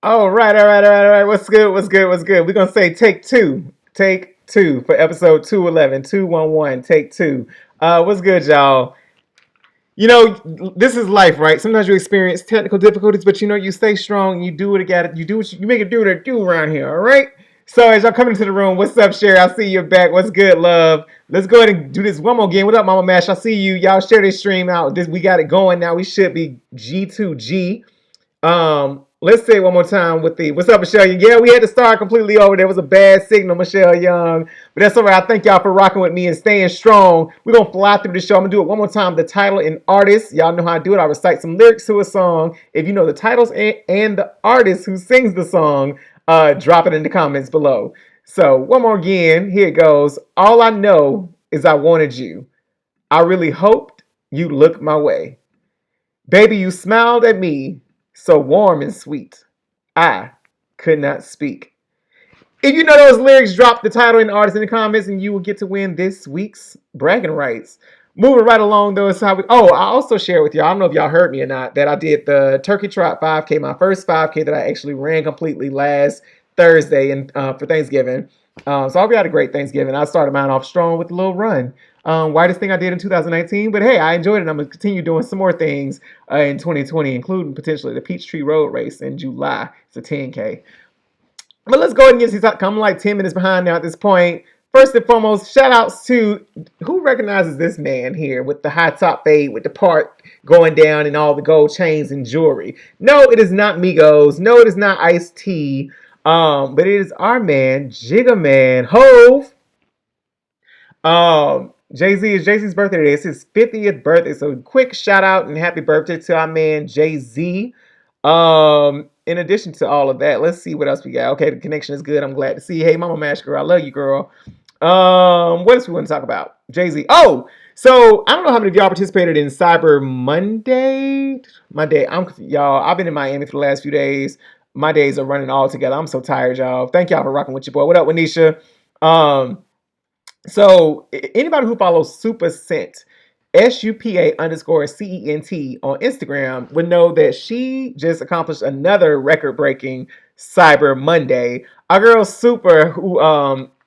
All right. What's good? What's good? What's good? We're gonna say take two. Take two for episode 211. 211. Take two. What's good, y'all? You know, this is life, right? Sometimes you experience technical difficulties, but you know, you stay strong, you do what it got you do what you make it do what it do around here, all right? So as y'all come into the room, what's up, Sherry? I see you're back. What's good, love? Let's go ahead and do this one more game. What up, Mama Mash? I see you. Y'all share this stream out. We got it going now. We should be G2G. Let's say it one more time with the what's up, Michelle Young? Yeah, we had to start completely over. There was a bad signal, Michelle Young. But that's all right. I thank y'all for rocking with me and staying strong. We're gonna fly through the show. I'm gonna do it one more time. The title and artist. Y'all know how I do it. I recite some lyrics to a song. If you know the titles and the artist who sings the song, drop it in the comments below. So one more again. Here it goes. All I know is I wanted you. I really hoped you looked my way. Baby, you smiled at me so warm and sweet. I could not speak. If you know those lyrics, drop the title and the artist in the comments and you will get to win this week's bragging rights. Moving right along, though, is how we. Oh, I also share with y'all. I don't know if y'all heard me or not that I did the Turkey Trot 5K, my first 5K that I actually ran completely last Thursday and for Thanksgiving. So I hope you had a great Thanksgiving. I started mine off strong with a little run. Widest thing I did in 2019, but hey, I enjoyed it. And I'm gonna continue doing some more things in 2020, including potentially the Peachtree Road Race in July. It's a 10K. But let's go ahead and get these out. I'm like 10 minutes behind now at this point. First and foremost, shout outs to who recognizes this man here with the high top fade with the part going down and all the gold chains and jewelry. No, it is not Migos. No, it is not Ice-T. But it is our man, Jigga Man Hove. Jay-Z is Jay-Z's birthday today. It's his 50th birthday. So quick shout out and happy birthday to our man Jay-Z. In addition to all of that, let's see what else we got. Okay, the connection is good. I'm glad to see you. Hey, Mama Mash Girl, I love you, girl. What else we want to talk about? Jay-Z. Oh, so I don't know how many of y'all participated in Cyber Monday. Y'all. I've been in Miami for the last few days. My days are running all together. I'm so tired, y'all. Thank y'all for rocking with your boy. What up, Wanisha? So anybody who follows Super Scent, SUPA_CENT on Instagram would know that she just accomplished another record-breaking Cyber Monday. Our girl Super, who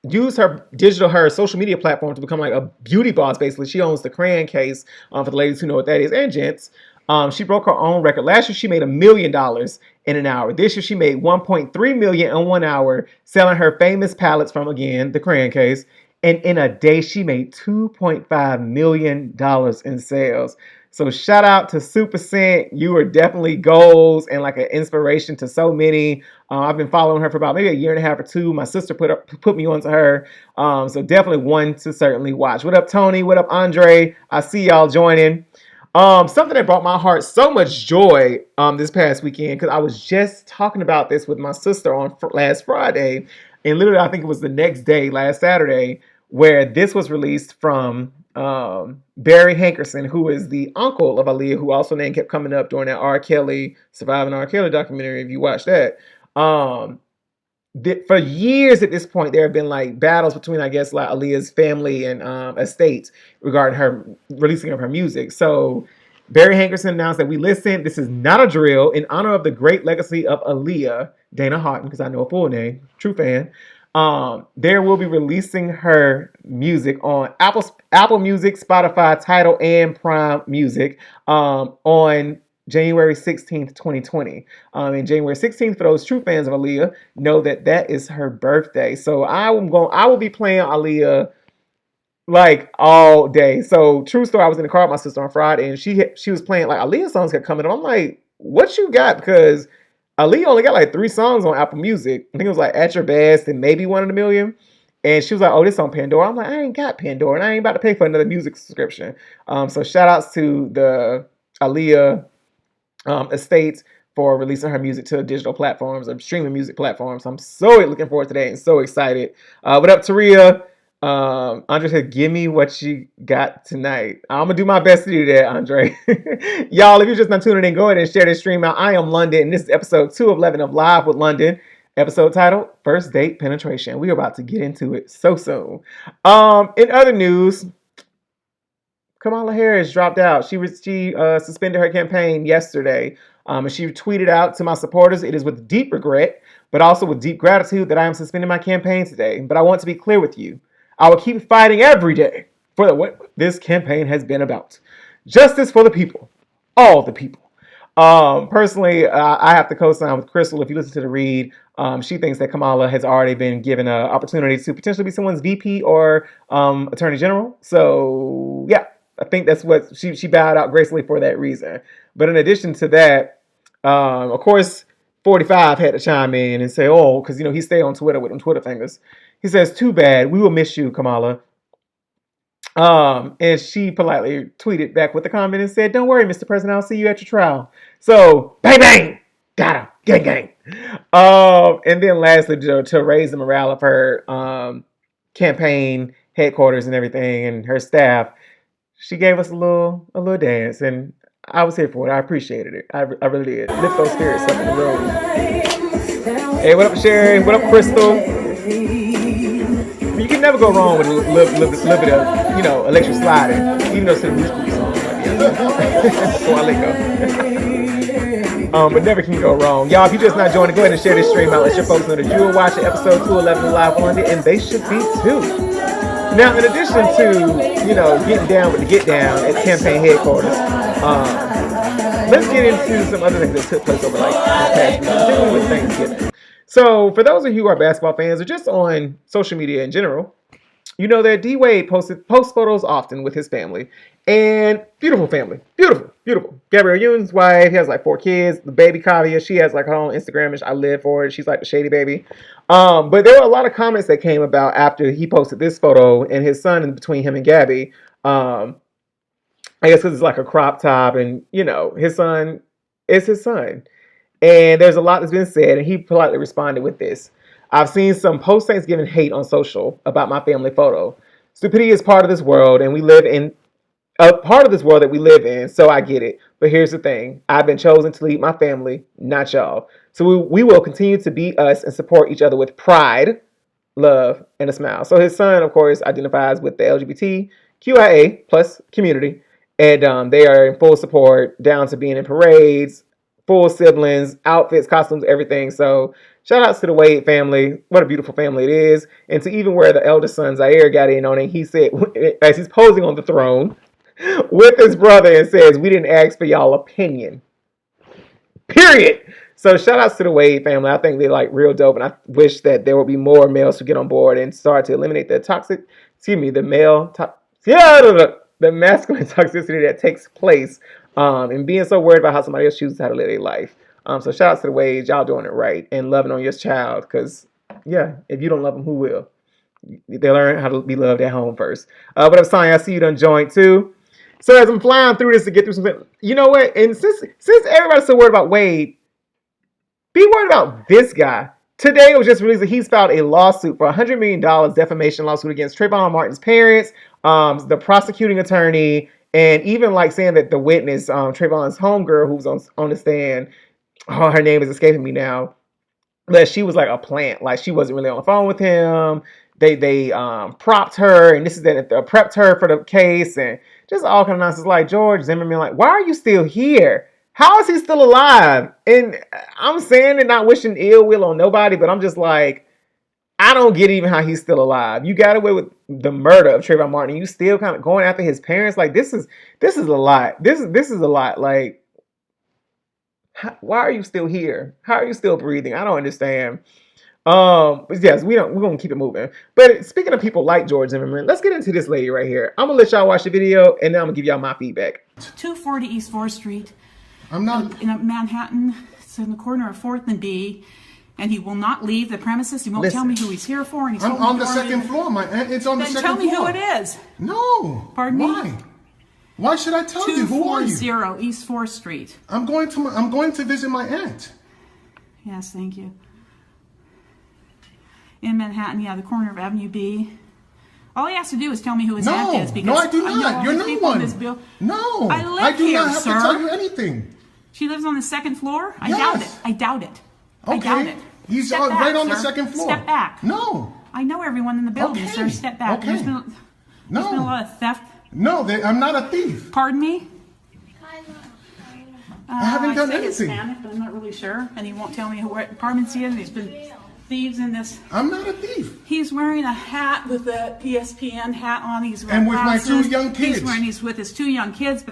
used her social media platform to become like a beauty boss, basically. She owns the Crayon Case, for the ladies who know what that is, and gents. She broke her own record. Last year, she made $1 million in an hour. This year, she made $1.3 million in 1 hour, selling her famous palettes from, again, the Crayon Case. And in a day, she made $2.5 million in sales. So shout out to Super Scent. You are definitely goals and like an inspiration to so many. I've been following her for about maybe a year and a half or two. My sister put me onto her. So definitely one to certainly watch. What up, Tony? What up, Andre? I see y'all joining. Something that brought my heart so much joy this past weekend, because I was just talking about this with my sister on last Friday. And literally, I think it was the next day, last Saturday, where this was released from Barry Hankerson, who is the uncle of Aaliyah, who also name kept coming up during that Surviving R. Kelly documentary, if you watch that. For years at this point, there have been like battles between, I guess, like Aaliyah's family and estate regarding her releasing of her music. So Barry Hankerson announced that we listen. This is not a drill. In honor of the great legacy of Aaliyah, Dana Houghton, because I know a full name, true fan. There will be releasing her music on Apple Music, Spotify, Tidal, and Prime Music on January 16th, 2020. And January 16th, for those true fans of Aaliyah, know that that is her birthday. So I will be playing Aaliyah like all day. So true story, I was in the car with my sister on Friday, and she was playing like Aaliyah songs kept coming up. I'm like, what you got? Because Aaliyah only got like 3 songs on Apple Music. I think it was like At Your Best and maybe One in a Million. And she was like, oh, this on Pandora. I'm like, I ain't got Pandora, and I ain't about to pay for another music subscription. So shout outs to the Aaliyah estate for releasing her music to digital platforms or streaming music platforms. I'm so looking forward to that and so excited. What up, Taria? Andre said, give me what you got tonight. I'm gonna do my best to do that, Andre. Y'all, if you're just not tuning in, go ahead and share this stream out. I am London, and this is episode 211 of Live with London. Episode titled First Date Penetration. We are about to get into it so soon. In other news, Kamala Harris dropped out. She suspended her campaign yesterday. And she tweeted out to my supporters, "It is with deep regret, but also with deep gratitude that I am suspending my campaign today. But I want to be clear with you. I will keep fighting every day for what this campaign has been about. Justice for the people. All the people." Personally, I have to co-sign with Crystal. If you listen to the read, she thinks that Kamala has already been given an opportunity to potentially be someone's VP or Attorney General. So, yeah, I think that's what she bowed out gracefully for that reason. But in addition to that, of course, 45 had to chime in and say, oh, because, he stayed on Twitter with them Twitter fingers. He says, "Too bad. We will miss you, Kamala." And she politely tweeted back with a comment and said, "Don't worry, Mr. President, I'll see you at your trial." So, bang, bang, got him, gang, gang. And then lastly, to raise the morale of her campaign headquarters and everything and her staff, she gave us a little dance, and I was here for it. I appreciated it. I really did. Lift those spirits up in the room. Hey, what up, Sherry? What up, Crystal? You can never go wrong with a little bit of, electric sliding, even though it's a new school song. So I let go. But never can go wrong. Y'all, if you're just not joining, go ahead and share this stream out. Let your folks know that you are watching episode 211 live on it, and they should be too. Now, in addition to, getting down with the get down at campaign headquarters, let's get into some other things that took place over this past week, particularly with Thanksgiving. So, for those of you who are basketball fans or just on social media in general, you know that D Wade posts photos often with his family, and beautiful family, beautiful. Gabrielle Union's wife, he has 4 kids. The baby Kavia, she has her own Instagram, and I live for it. She's the shady baby. But there were a lot of comments that came about after he posted this photo and his son in between him and Gabby. I guess because it's a crop top, and his son is his son. And there's a lot that's been said, and he politely responded with this. "I've seen some post-Thanksgiving hate on social about my family photo. Stupidity is part of this world, and we live in a part of this world that we live in, so I get it. But here's the thing. I've been chosen to lead my family, not y'all. So we will continue to be us and support each other with pride, love, and a smile." So his son, of course, identifies with the LGBTQIA plus community, and they are in full support, down to being in parades, full siblings, outfits, costumes, everything. So shout outs to the Wade family. What a beautiful family it is. And to even where the eldest son, Zaire, got in on it, he said, as he's posing on the throne with his brother, and says, "We didn't ask for y'all opinion. Period." So shout outs to the Wade family. I think they're real dope, and I wish that there would be more males to get on board and start to eliminate the the masculine toxicity that takes place, and being so worried about how somebody else chooses how to live their life. So shout out to the Wade, y'all doing it right and loving on your child, because if you don't love them, who will? They learn how to be loved at home first. What up, Saiyan? I see you done joined too. So as I'm flying through this to get through something, you know what? And since everybody's so worried about Wade, be worried about this guy. Today it was just released that he's filed a lawsuit for $100 million defamation lawsuit against Trayvon Martin's parents, the prosecuting attorney, and even saying that the witness, Trayvon's homegirl, who's on the stand, her name is escaping me now, that she was a plant. She wasn't really on the phone with him. They propped her, and this is that prepped her for the case, and just all kind of nonsense. George Zimmerman, why are you still here? How is he still alive? And I'm saying it not wishing ill will on nobody, but I'm just I don't get even how he's still alive. You got away with the murder of Trayvon Martin. You still kind of going after his parents. This is a lot. This is a lot. Why are you still here? How are you still breathing? I don't understand. But yes, we're gonna keep it moving. But speaking of people like George Zimmerman, let's get into this lady right here. I'm gonna let y'all watch the video, and then I'm gonna give y'all my feedback. 240 East 4th Street. I'm not in Manhattan. It's in the corner of 4th and B, and he will not leave the premises. He won't tell me who he's here for. And he's I'm on the second floor. It's on the second floor. Then tell me who it is. No. Pardon me? Why? Why should I tell you? Who are you? 240 East 4th Street. I'm going to visit my aunt. Yes, thank you. In Manhattan, the corner of Avenue B. All he has to do is tell me who his aunt is. Because no, I do not. You're no one. No, I do not have to tell you anything. She lives on the second floor? Yes. I doubt it. Okay. I doubt it. He's Step back, right on the sir. second floor. Step back. No. I know everyone in the building, Okay. sir. Step back. Okay. There's been a lot of theft No, I'm not a thief. Pardon me? I haven't done say anything. Hispanic, but I'm not really sure. And he won't tell me what departments he is. And he's been thieves in this. I'm not a thief. He's wearing a hat with the ESPN hat on. He's wearing And with my glasses. 2 young kids. He's with his 2 young kids.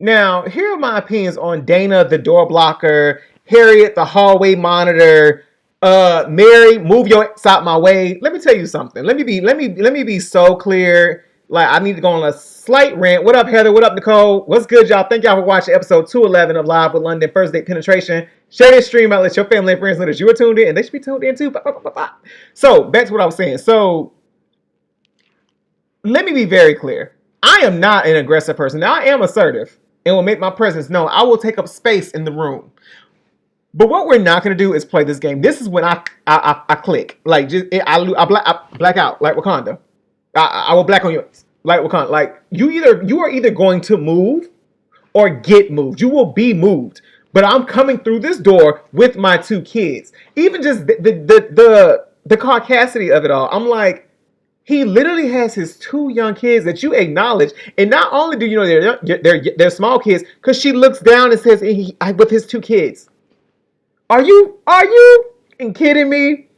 Now, here are my opinions on Dana, the door blocker, Harriet, the hallway monitor, Mary, move your ass out my way. Let me tell you something. Let me be so clear. Like, I need to go on a slight rant. What up, Heather? What up, Nicole? What's good, y'all? Thank y'all for watching episode 211 of Live with London First Date Penetration. Share this stream out. Let your family and friends know that you are tuned in, and they should be tuned in too. So, back to what I was saying. So, let me be very clear. I am not an aggressive person. Now, I am assertive and will make my presence known. I will take up space in the room. But what we're not going to do is play this game. This is when I click. Like, I black out like Wakanda. I will black on you like Wakanda. Like, you are either going to move or get moved. You will be moved. But I'm coming through this door with my 2 kids. Even just the caucasity of it all. I'm like, he literally has his 2 young kids that you acknowledge. And not only do you know they're small kids, because she looks down and says, with his 2 kids. Are you kidding me?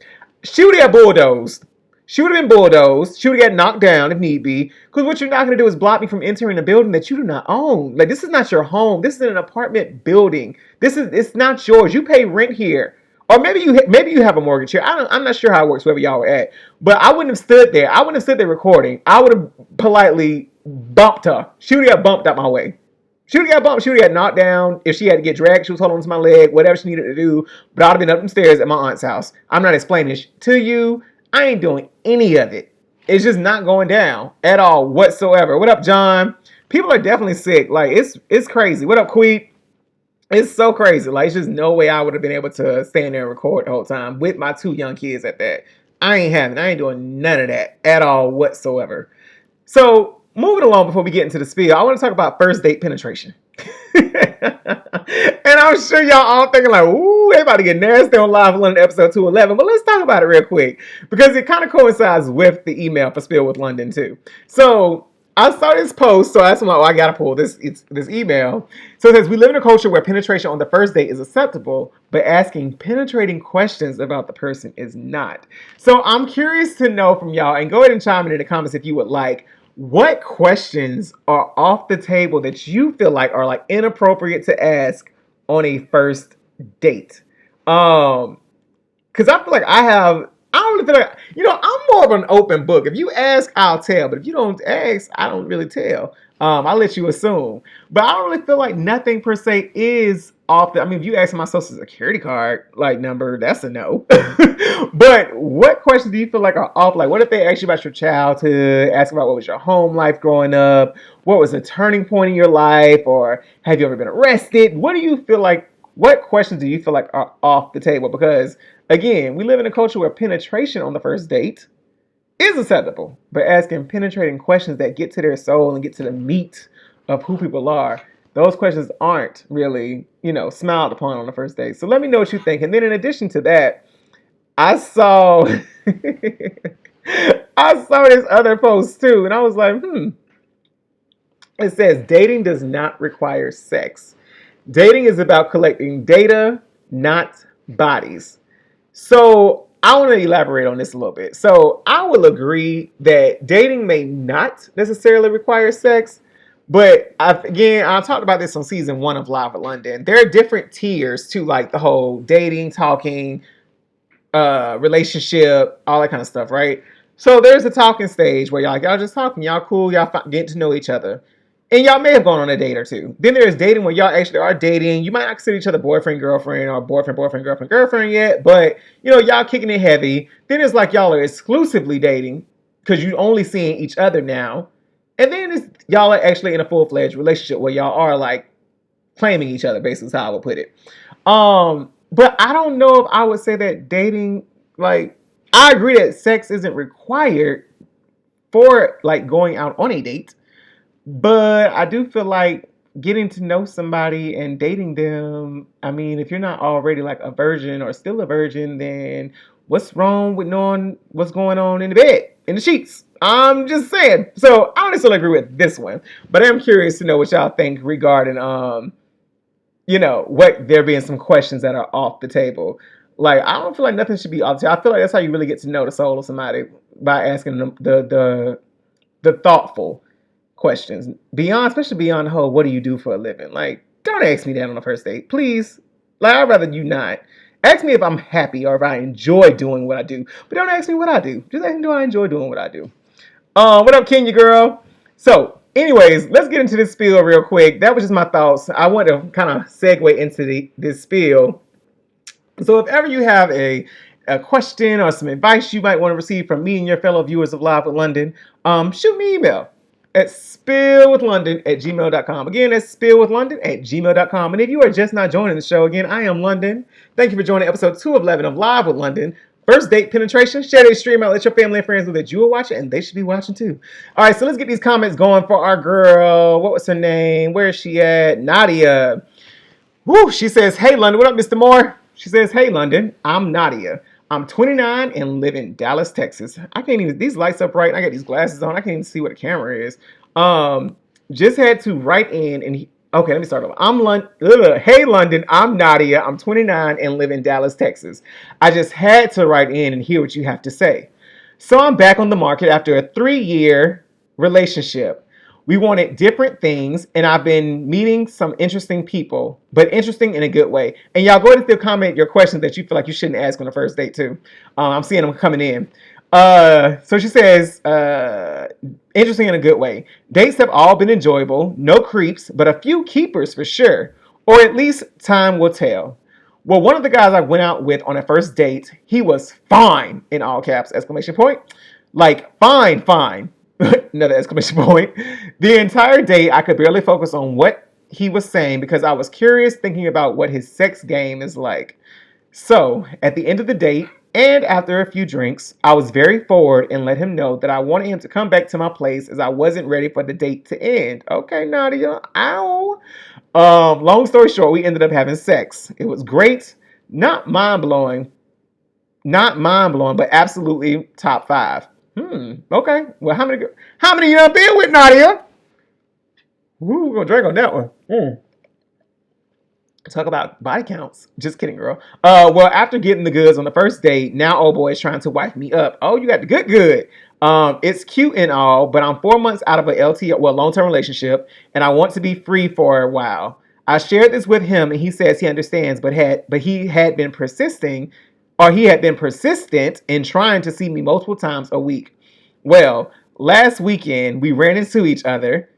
She would have got bulldozed. She would have been bulldozed. She would have got knocked down if need be. Because what you're not going to do is block me from entering a building that you do not own. Like, this is not your home. This is an apartment building. It's not yours. You pay rent here. Or maybe you have a mortgage here. I'm not sure how it works wherever y'all were at. But I wouldn't have stood there. I wouldn't have stood there recording. I would have politely bumped her. She would have got bumped out my way. She would have got bumped. She would have got knocked down. If she had to get dragged, she was holding on to my leg, whatever she needed to do. But I'd have been up the stairs at my aunt's house. I'm not explaining this to you. I ain't doing any of it. It's just not going down at all whatsoever. What up, John? People are definitely sick. Like, it's crazy. What up, Queet? It's so crazy. Like, it's just no way I would have been able to stand there and record the whole time with my 2 young kids at that. I ain't doing none of that at all whatsoever. So, moving along before we get into the spiel, I want to talk about first date penetration. And I'm sure y'all all thinking like, ooh, they about to get nasty on Live in London episode 211. But let's talk about it real quick, because it kind of coincides with the email for Spill with London too. So I saw this post, so that's why I got to pull this email. So it says, we live in a culture where penetration on the first date is acceptable, but asking penetrating questions about the person is not. So I'm curious to know from y'all, and go ahead and chime in the comments if you would like, what questions are off the table that you feel like are like inappropriate to ask on a first date? Because I feel like I don't really feel like, I'm more of an open book. If you ask, I'll tell. But if you don't ask, I don't really tell. I'll let you assume. But I don't really feel like nothing per se is off the, if you ask my social security card, like, number, that's a no. But what questions do you feel like are off? Like, what if they ask you about your childhood, ask about what was your home life growing up? What was a turning point in your life? Or have you ever been arrested? What questions do you feel like are off the table? Because, again, we live in a culture where penetration on the first date is acceptable, but asking penetrating questions that get to their soul and get to the meat of who people are, those questions aren't really, smiled upon on the first date. So let me know what you think. And then in addition to that, I saw this other post too, and I was like, It says, dating does not require sex. Dating is about collecting data, not bodies. So I want to elaborate on this a little bit. So I will agree that dating may not necessarily require sex, but I talked about this on season 1 of Live at London. There are different tiers to like the whole dating, talking, relationship, all that kind of stuff, right? So there's a talking stage where y'all just talking, y'all cool, y'all getting to know each other. And y'all may have gone on a date or two. Then there's dating where y'all actually are dating. You might not consider each other boyfriend, girlfriend, or boyfriend, girlfriend yet. But, y'all kicking it heavy. Then it's like y'all are exclusively dating because you only seeing each other now. And then y'all are actually in a full-fledged relationship where y'all are like claiming each other, basically is how I would put it. But I don't know if I would say that dating, like, I agree that sex isn't required for like going out on a date. But I do feel like getting to know somebody and dating them, if you're not already like a virgin or still a virgin, then what's wrong with knowing what's going on in the bed, in the sheets? I'm just saying. So I don't necessarily agree with this one, but I'm curious to know what y'all think regarding what there being some questions that are off the table. Like, I don't feel like nothing should be off the table. I feel like that's how you really get to know the soul of somebody, by asking them the thoughtful questions. Especially beyond the whole, what do you do for a living? Like, don't ask me that on the first date, please. Like, I'd rather you not. Ask me if I'm happy or if I enjoy doing what I do. But don't ask me what I do. Just ask me, do I enjoy doing what I do? What up, Kenya girl? So, anyways, let's get into this spiel real quick. That was just my thoughts. I want to kind of segue into this spiel. So if ever you have a question or some advice you might want to receive from me and your fellow viewers of Live with London, shoot me an email at spillwithlondon@gmail.com. Again, that's spillwithlondon@gmail.com. And if you are just not joining the show, again, I am London. Thank you for joining episode 211 of Live with London. First date penetration. Share this stream out. Let your family and friends know that you are watching, and they should be watching too. All right, so let's get these comments going for our girl. What was her name? Where is she at? Nadia. Woo, she says, hey, London. What up, Mr. Moore? She says, hey, London. I'm Nadia. I'm 29 and live in Dallas, Texas. I can't even, these lights up right, and I got these glasses on. I can't even see what the camera is. Just had to write in and okay, let me start over. Hey, London, I'm Nadia. I'm 29 and live in Dallas, Texas. I just had to write in and hear what you have to say. So I'm back on the market after a 3-year relationship. We wanted different things, and I've been meeting some interesting people, but interesting in a good way. And y'all go ahead and still comment your questions that you feel like you shouldn't ask on the first date too. I'm seeing them coming in. So she says, interesting in a good way. Dates have all been enjoyable, no creeps, but a few keepers for sure, or at least time will tell. Well, one of the guys I went out with on a first date, he was fine, in all caps, exclamation point. Like, fine. Another exclamation point. The entire day, I could barely focus on what he was saying because I was curious, thinking about what his sex game is like. So, at the end of the date, and after a few drinks, I was very forward and let him know that I wanted him to come back to my place as I wasn't ready for the date to end. Okay, Nadia. Ow. Long story short, we ended up having sex. It was great. Not mind-blowing, but absolutely top 5. Okay. Well, how many you done been with, Nadia? Woo, we're gonna drink on that one. Talk about body counts. Just kidding, girl. Well, after getting the goods on the first date, now old boy is trying to wife me up. Oh, you got the good. It's cute and all, but I'm 4 months out of a long-term relationship, and I want to be free for a while. I shared this with him, and he says he understands, but he had been persistent in trying to see me multiple times a week. Well, last weekend we ran into each other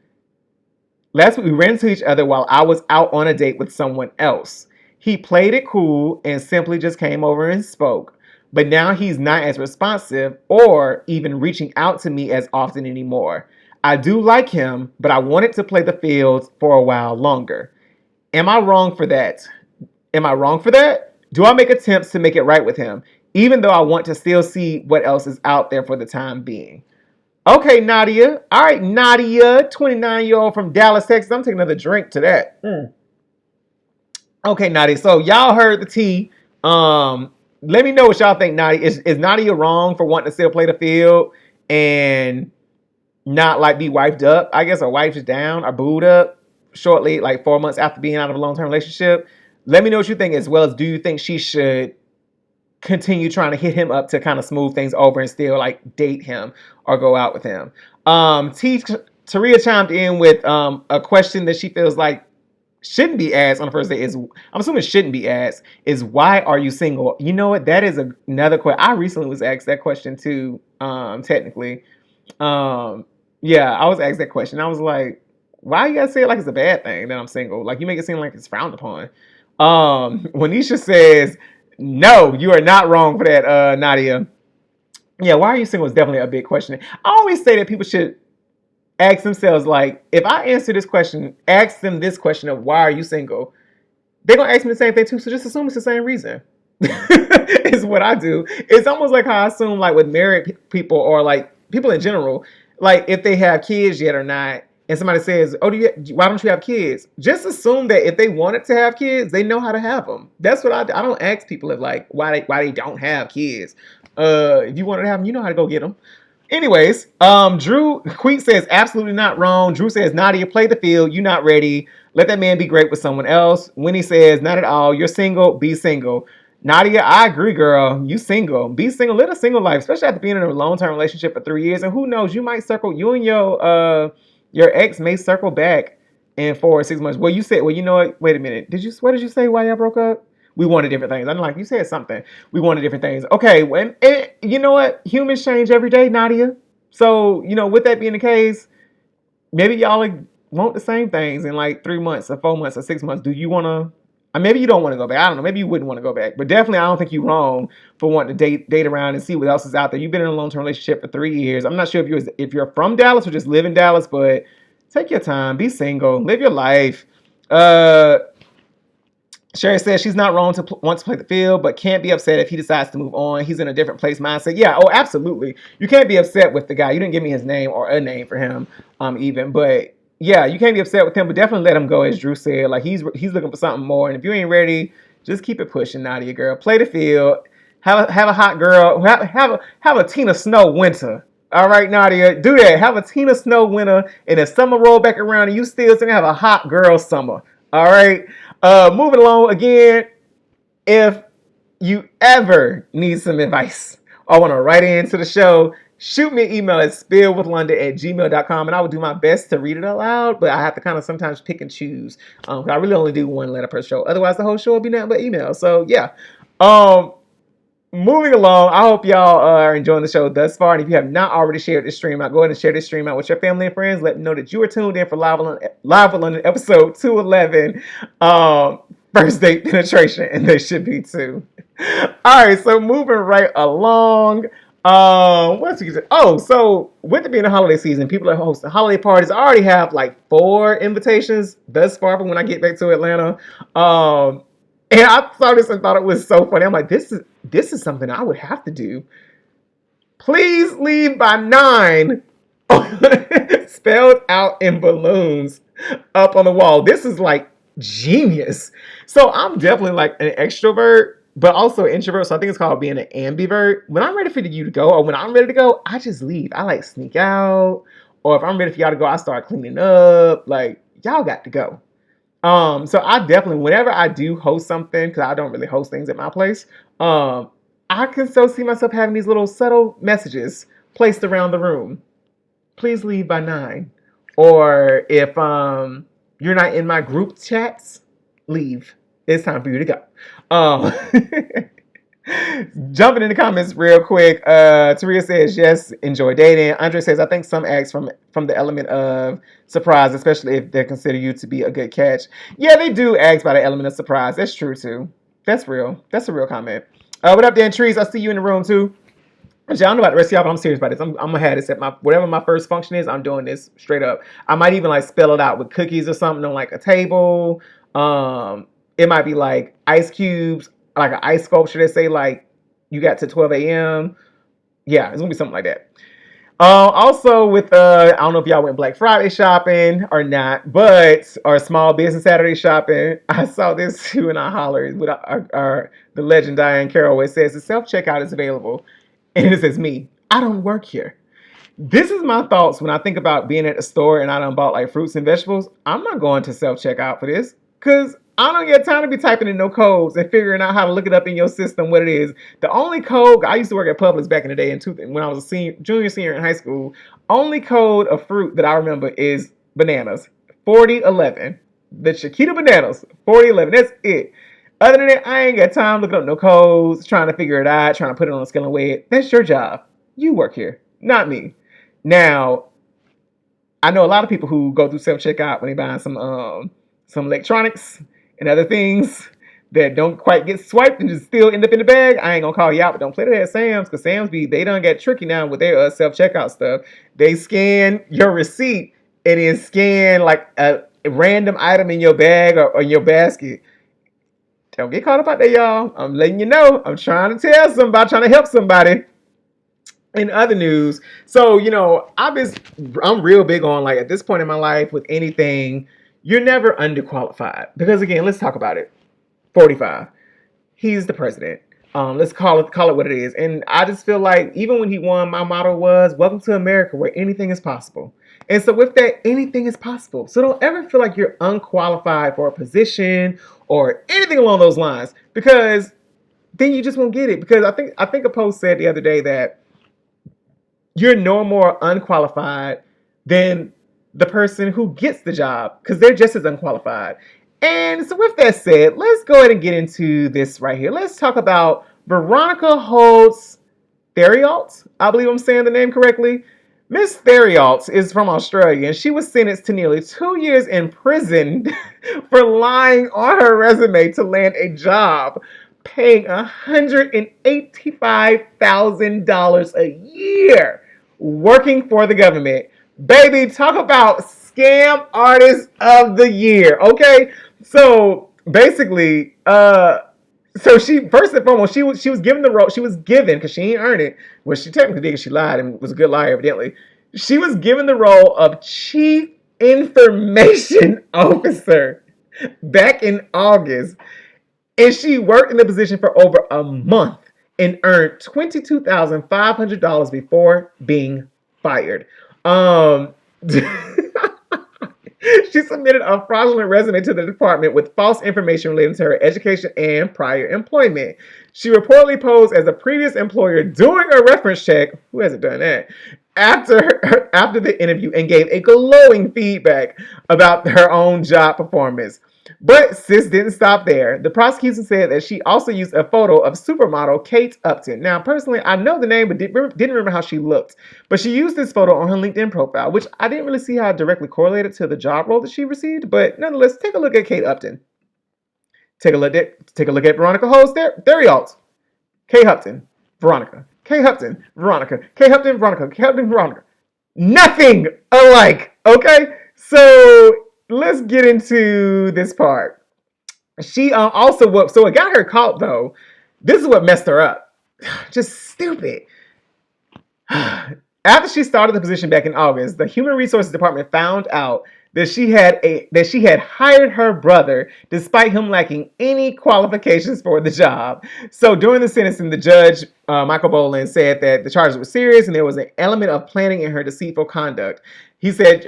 while I was out on a date with someone else. He played it cool and simply just came over and spoke. But now he's not as responsive or even reaching out to me as often anymore. I do like him, but I wanted to play the fields for a while longer. Am I wrong for that? Do I make attempts to make it right with him, even though I want to still see what else is out there for the time being? Okay, Nadia. All right, Nadia, 29-year-old from Dallas, Texas. I'm taking another drink to that. Okay, Nadia. So y'all heard the tea. Let me know what y'all think, Nadia. Is Nadia wrong for wanting to still play the field and not like be wiped up, I guess, or wiped down or booed up shortly, like 4 months after being out of a long-term relationship? Let me know what you think, as well as do you think she should continue trying to hit him up to kind of smooth things over and still like date him or go out with him? Taria chimed in with a question that she feels like shouldn't be asked on the first date. I'm assuming shouldn't be asked is, why are you single? You know what? That is another question. I recently was asked that question too. Technically, yeah, I was asked that question. I was like, why you gotta say it like it's a bad thing that I'm single? Like, you make it seem like it's frowned upon. Wanisha says, no, you are not wrong for that, Nadia. Yeah, why are you single is definitely a big question. I always say that people should ask themselves, like, if I answer this question, ask them this question of why are you single, they're going to ask me the same thing too, so just assume it's the same reason. Is what I do. It's almost like how I assume, like, with married people or, like, people in general, like, if they have kids yet or not, and somebody says, oh, why don't you have kids? Just assume that if they wanted to have kids, they know how to have them. That's what I don't ask people if, like, why they don't have kids. If you wanted to have them, you know how to go get them. Anyways, Drew Queet says absolutely not wrong. Drew says Nadia, play the field. You're not ready. Let that man be great with someone else. Winnie says not at all. You're single. Be single. Nadia, I agree, girl. You single. Be single. Live a single life, especially after being in a long-term relationship for 3 years. And who knows, you might circle. You and your ex may circle back in 4 or 6 months. Well, you said. Well, you know what? Wait a minute. What did you say? Why y'all broke up? We wanted different things. I'm like, you said something. We wanted different things. Okay, and you know what? Humans change every day, Nadia. So, with that being the case, maybe y'all want the same things in like 3 months or 4 months or 6 months. Do you want to? Maybe you don't want to go back. I don't know. Maybe you wouldn't want to go back. But definitely, I don't think you're wrong for wanting to date around and see what else is out there. You've been in a long-term relationship for 3 years. I'm not sure if you're from Dallas or just live in Dallas, but take your time. Be single. Live your life. Sherry says she's not wrong to want to play the field, but can't be upset if he decides to move on. He's in a different place mindset. Yeah, oh, absolutely. You can't be upset with the guy. You didn't give me his name or a name for him, even. But yeah, you can't be upset with him, but definitely let him go, as Drew said. Like he's looking for something more. And if you ain't ready, just keep it pushing, Nadia girl. Play the field. Have a hot girl. Have a Tina Snow winter. All right, Nadia, do that. Have a Tina Snow winter, and if summer roll back around and you still gonna have a hot girl summer. All right. Moving along again, if you ever need some advice or want to write into the show, shoot me an email at spillwithlondon@gmail.com, and I will do my best to read it aloud, but I have to kind of sometimes pick and choose. I really only do one letter per show. Otherwise, the whole show will be nothing but email. So, yeah. Moving along, I hope y'all are enjoying the show thus far. And if you have not already shared this stream out, go ahead and share this stream out with your family and friends. Let them know that you are tuned in for Live with London episode 211, First Date Penetration, and there should be two. All right, so moving right along. So with it being a holiday season, people are hosting holiday parties. I already have like 4 invitations thus far from when I get back to Atlanta. And I saw this and thought it was so funny. I'm like, this is something I would have to do. Please leave by 9. Spelled out in balloons up on the wall. This is like genius. So I'm definitely like an extrovert, but also an introvert. So I think it's called being an ambivert. When I'm ready for you to go, or when I'm ready to go, I just leave. I like sneak out. Or if I'm ready for y'all to go, I start cleaning up. Like, y'all got to go. So I definitely, whenever I do host something, because I don't really host things at my place, I can still see myself having these little subtle messages placed around the room. Please leave by 9. Or if you're not in my group chats, leave. It's time for you to go. Jumping in the comments real quick. Taria says, yes, enjoy dating. Andre says, I think some acts from the element of surprise, especially if they consider you to be a good catch. Yeah, they do ask by the element of surprise. That's true, too. That's real. That's a real comment. What up, Dan Trees? I see you in the room, too. Actually, I don't know about the rest of y'all, but I'm serious about this. I'm going to have this at whatever my first function is, I'm doing this straight up. I might even, like, spell it out with cookies or something on, like, a table. It might be, like, ice cubes, like an ice sculpture that say like you got to 12 a.m. Yeah, it's gonna be something like that. Also with I don't know if y'all went Black Friday shopping or not, or Small Business Saturday shopping. I saw this too and I hollered with the legend Diane Carroll. It says the self-checkout is available, and it says me. I don't work here. This is my thoughts when I think about being at the store and I done bought like fruits and vegetables. I'm not going to self-checkout for this because I don't get time to be typing in no codes and figuring out how to look it up in your system what it is. The only code, I used to work at Publix back in the day when I was a junior in high school. Only code of fruit that I remember is bananas, 4011. The Chiquita bananas, 4011. That's it. Other than that, I ain't got time looking up no codes, trying to figure it out, trying to put it on a scale and weigh it. That's your job. You work here, not me. Now, I know a lot of people who go through self-checkout when they buy some electronics and other things that don't quite get swiped and just still end up in the bag. I ain't gonna call you out, but don't play that at Sam's, because Sam's they done get tricky now with their self-checkout stuff. They scan your receipt and then scan like a random item in your bag or in your basket. Don't get caught up out there, y'all. I'm letting you know. I'm trying to tell somebody, trying to help somebody. In other news, so I'm real big on, like, at this point in my life with anything, you're never underqualified. Because again, let's talk about it. 45. He's the president. Let's call it what it is. And I just feel like even when he won, my motto was "Welcome to America, where anything is possible." And so with that, anything is possible. So don't ever feel like you're unqualified for a position or anything along those lines, because then you just won't get it. Because I think a post said the other day that you're no more unqualified than the person who gets the job, because they're just as unqualified. And so with that said, let's go ahead and get into this right here. Let's talk about Veronica Holtz Theriault. I believe I'm saying the name correctly. Miss Theriault is from Australia, and she was sentenced to nearly 2 years in prison for lying on her resume to land a job paying $185,000 a year working for the government. Baby, talk about scam artist of the year, okay? So basically, so she, first and foremost, she was given the role. She was given, because she ain't earned it. Well, she technically did, because she lied and was a good liar, evidently. She was given the role of Chief Information Officer back in August. And she worked in the position for over a month and earned $22,500 before being fired. She submitted a fraudulent resume to the department with false information relating to her education and prior employment. She reportedly posed as a previous employer doing a reference check. Who hasn't done that? After the interview, and gave a glowing feedback about her own job performance. But sis didn't stop there. The prosecution said that she also used a photo of supermodel Kate Upton. Now, personally, I know the name, but didn't remember how she looked. But she used this photo on her LinkedIn profile, which I didn't really see how it directly correlated to the job role that she received. But nonetheless, take a look at Kate Upton. Take a look at Veronica Holtz Theriault. Kate Upton, Veronica. Kate Upton, Veronica. Kate Upton, Veronica. Kate Upton, Veronica. Nothing alike. Okay, so let's get into this part. She also, so it got her caught though. This is what messed her up. Just stupid. After she started the position back in August, the Human Resources Department found out that she had hired her brother despite him lacking any qualifications for the job. So during the sentencing, the judge, Michael Boland, said that the charges were serious and there was an element of planning in her deceitful conduct. He said,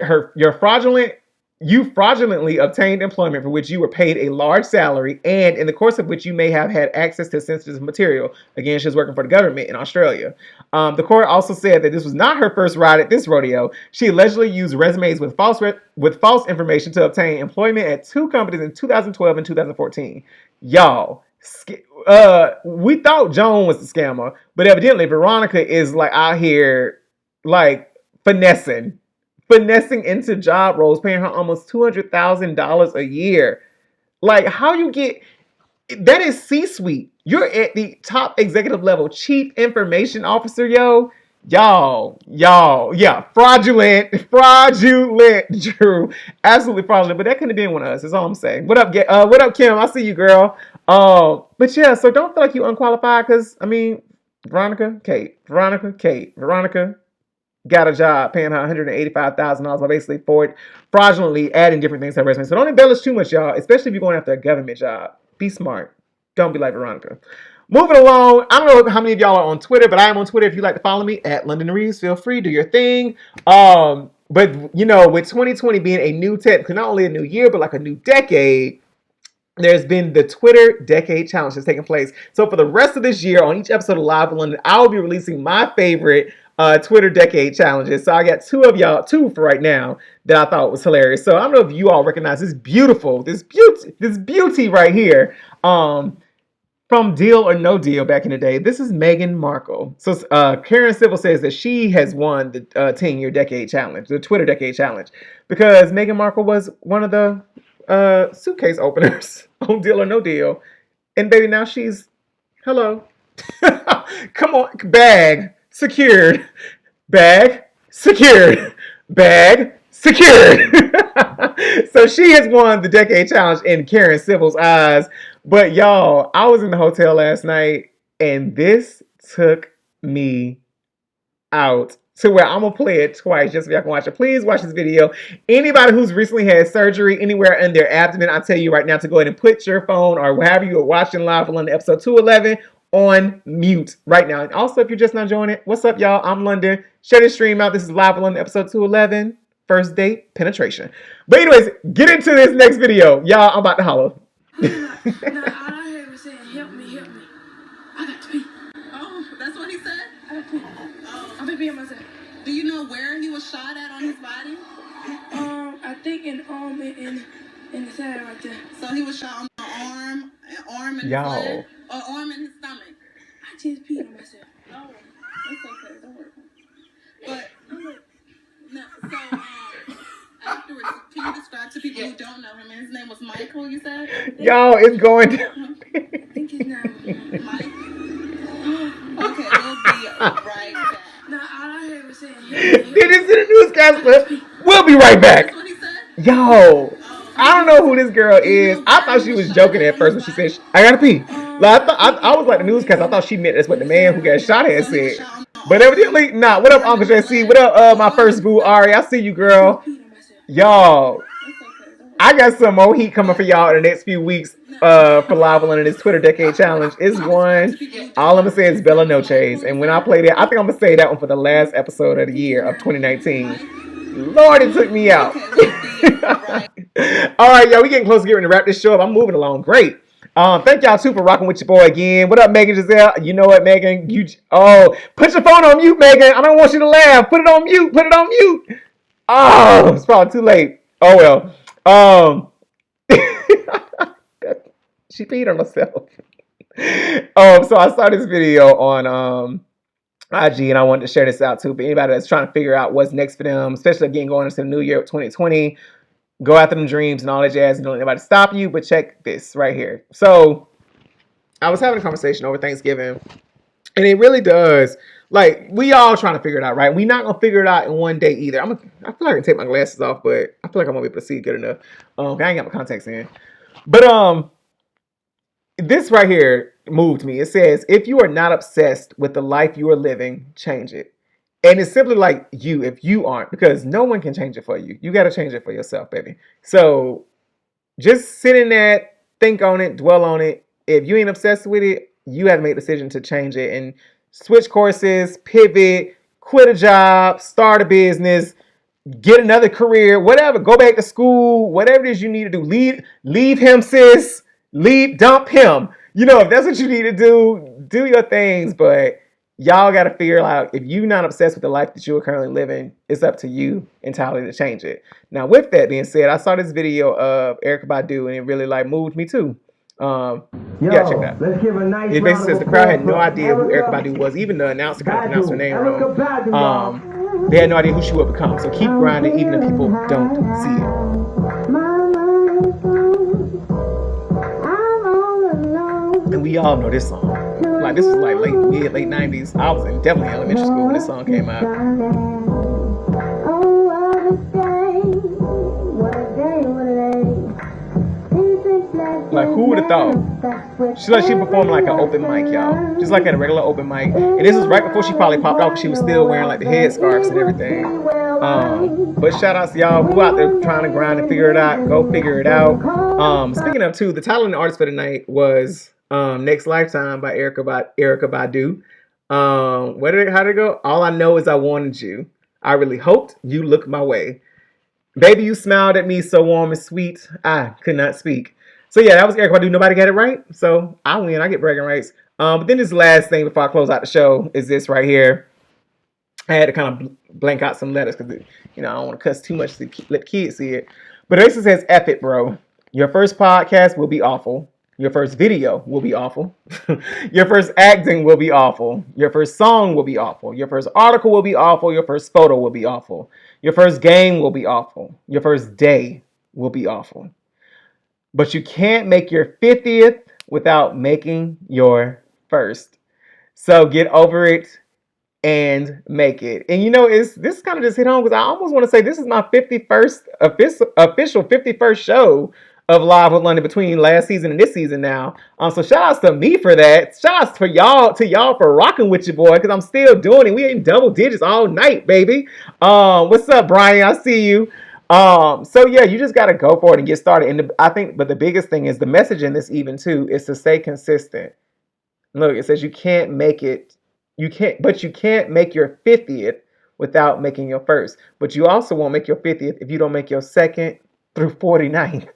you fraudulently obtained employment for which you were paid a large salary and in the course of which you may have had access to sensitive material. Again, she was working for the government in Australia. The court also said that this was not her first ride at this rodeo. She allegedly used resumes with false information to obtain employment at 2 companies in 2012 and 2014. Y'all, we thought Joan was the scammer, but evidently Veronica is like out here like finessing into job roles, paying her almost $200,000 a year. Like, how you get that is C-suite. You're at the top executive level, chief information officer, y'all, yeah, fraudulent, Drew, absolutely fraudulent. But that couldn't have been one of us. That's all I'm saying. What up, Kim? I see you, girl. But yeah, so don't feel like you unqualified, because I mean, Veronica, Kate, got a job paying her $185,000 by basically fraudulently adding different things to her resume. So don't embellish too much, y'all, especially if you're going after a government job. Be smart. Don't be like Veronica. Moving along, I don't know how many of y'all are on Twitter, but I am on Twitter. If you'd like to follow me at London Reeves, feel free, do your thing. But you know, with 2020 being a new not only a new year, but like a new decade, there's been the Twitter Decade Challenge that's taking place. So for the rest of this year, on each episode of Live in London, I will be releasing my favorite Twitter Decade Challenges. So I got two for right now that I thought was hilarious. So I don't know if you all recognize this beauty right here. From Deal or No Deal back in the day. This is Meghan Markle. So Karen Civil says that she has won the 10-year Decade Challenge, the Twitter Decade Challenge, because Meghan Markle was one of the suitcase openers on Deal or No Deal. And baby, now she's, hello. Come on, bag secured. So she has won the Decade Challenge in Karen Civil's eyes. But y'all, I was in the hotel last night and this took me out to where I'm going to play it twice just so y'all can watch it. Please watch this video. Anybody who's recently had surgery anywhere in their abdomen, I tell you right now to go ahead and put your phone or wherever you are watching Live in London episode 211 on mute right now. And also, if you're just not joining, what's up, y'all? I'm London. Share this stream out. This is Live with London, episode 211, First Date Penetration. But anyways, get into this next video. Y'all, I'm about to holler. Nah, all I heard was saying, help me. I got to pee. Oh, that's what he said? I got to pee. Oh. I've been peeing myself. Do you know where he was shot at on his body? I think in the side right there. So he was shot on the arm and his Y'all. leg, or arm and his stomach. I just peed on myself. Oh, it's okay. Don't worry. But no. So afterwards, can you describe to people who don't know him? And his name was Michael. You said? Y'all, it's going down. I think his name was Mike. Okay, we'll be right back. Nah, all I heard was saying, help Did me. you see the newscaster? We'll be right back. That's what he said? Yo, I don't know who this girl is. I thought she was joking at first when she said, I gotta pee. Like, I was like the newscast. I thought she meant that's what the man who got shot had said. But evidently, nah. What up, Uncle JC? What up, my first boo, Ari? I see you, girl. Y'all, I got some more heat coming for y'all in the next few weeks for Live on this Twitter Decade Challenge. It's one. All I'm going to say is Bella Noches. And when I play that, I think I'm going to say that one for the last episode of the year of 2019. Lord, it took me out. All right, y'all, we getting close to getting to wrap this show up. I'm moving along great. Thank y'all too for rocking with your boy again. What up, Megan Giselle? You know what, Megan? Put your phone on mute, Megan. I don't want you to laugh. Put it on mute. Oh, it's probably too late. Oh well. She peed on herself. So I saw this video on IG, and I wanted to share this out too. But anybody that's trying to figure out what's next for them, especially again going into the new year of 2020, go after them dreams and all that jazz. And don't let anybody stop you. But check this right here. So I was having a conversation over Thanksgiving, and it really does. Like, we all trying to figure it out, right? We're not going to figure it out in one day either. I feel like I can take my glasses off, but I feel like I'm going to be able to see good enough. I ain't got my contacts in. But this right here moved me. It says, if you are not obsessed with the life you are living, change it. And it's simply like if you aren't, because no one can change it for you. You got to change it for yourself, baby. So just sit in that, think on it, dwell on it. If you ain't obsessed with it, you have to make a decision to change it and switch courses, pivot, quit a job, start a business, get another career, whatever. Go back to school, whatever it is you need to do. Leave him, sis. Dump him. You know, if that's what you need to do your things. But y'all got to figure out, if you're not obsessed with the life that you are currently living, it's up to you entirely to change it. Now, with that being said, I saw this video of Erykah Badu, and it really moved me too. Yeah, check that. Let's give a nice it basically says the crowd had no idea who Erykah Badu was. Even the announcer kind of pronounced her name wrong. They had no idea who she would become. So keep grinding, even if people don't see it. And we all know this song. Like, this is like late 90s. I was definitely in elementary school when this song came out. Like, who would have thought? She performed like an open mic, y'all. Just like at a regular open mic. And this was right before she probably popped off, because she was still wearing like the headscarves and everything. But shout outs to y'all who out there trying to grind and figure it out. Go figure it out. Speaking of too, the title and the artist for the night was Next Lifetime by Erykah Badu. How'd it go? All I know is I wanted you. I really hoped you looked my way. Baby, you smiled at me so warm and sweet, I could not speak. So yeah, that was Erykah Badu. Nobody got it right, so I win. I get bragging rights. But then this last thing before I close out the show is this right here. I had to kind of blank out some letters because I don't want to cuss too much to let kids see it. But it says, "F it, bro. Your first podcast will be awful. Your first video will be awful. Your first acting will be awful. Your first song will be awful. Your first article will be awful. Your first photo will be awful. Your first game will be awful. Your first day will be awful. But you can't make your 50th without making your first. So get over it and make it." And this kind of just hit home, because I almost want to say this is my 51st official 51st show of Live with London between last season and this season now. So shout outs to me for that. Shout outs to y'all for rocking with your boy, because I'm still doing it. We ain't double digits all night, baby. What's up, Brian? I see you. So yeah, you just got to go for it and get started. And I think, but the biggest thing is the message in this even too is to stay consistent. Look, it says you can't make it. But you can't make your 50th without making your first. But you also won't make your 50th if you don't make your second through 49th.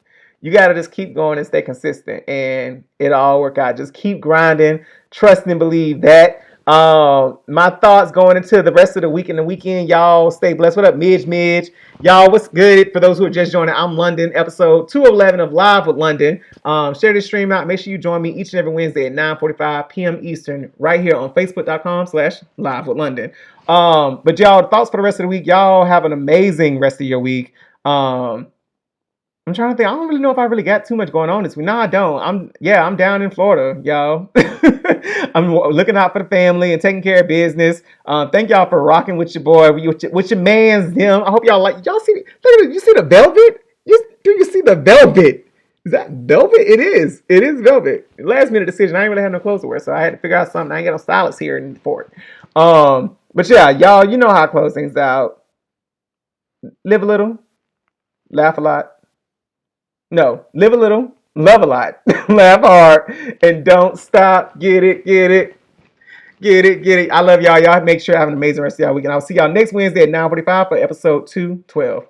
You got to just keep going and stay consistent, and it'll all work out. Just keep grinding, trust and believe that. My thoughts going into the rest of the week and the weekend. Y'all stay blessed. What up, Midge? Y'all, what's good? For those who are just joining, I'm London, episode 211 of Live with London. Share this stream out. Make sure you join me each and every Wednesday at 9:45 p.m. Eastern right here on Facebook.com/Live with London. But y'all, thoughts for the rest of the week. Y'all have an amazing rest of your week. I'm trying to think. I don't really know if I really got too much going on this week. No, I don't. I'm down in Florida, y'all. I'm looking out for the family and taking care of business. Thank y'all for rocking with your boy, with your man's Zim. I hope y'all like. Y'all see? You see the velvet? Do you see the velvet? Is that velvet? It is. It is velvet. Last minute decision. I ain't really have no clothes to wear, so I had to figure out something. I ain't got no stylist here in Fort. But yeah, y'all, you know how I close things out. Live a little, laugh a lot. No, live a little, love a lot, laugh hard, and don't stop. Get it. I love y'all. Y'all make sure you have an amazing rest of y'all week. And I'll see y'all next Wednesday at 9:45 for episode 212.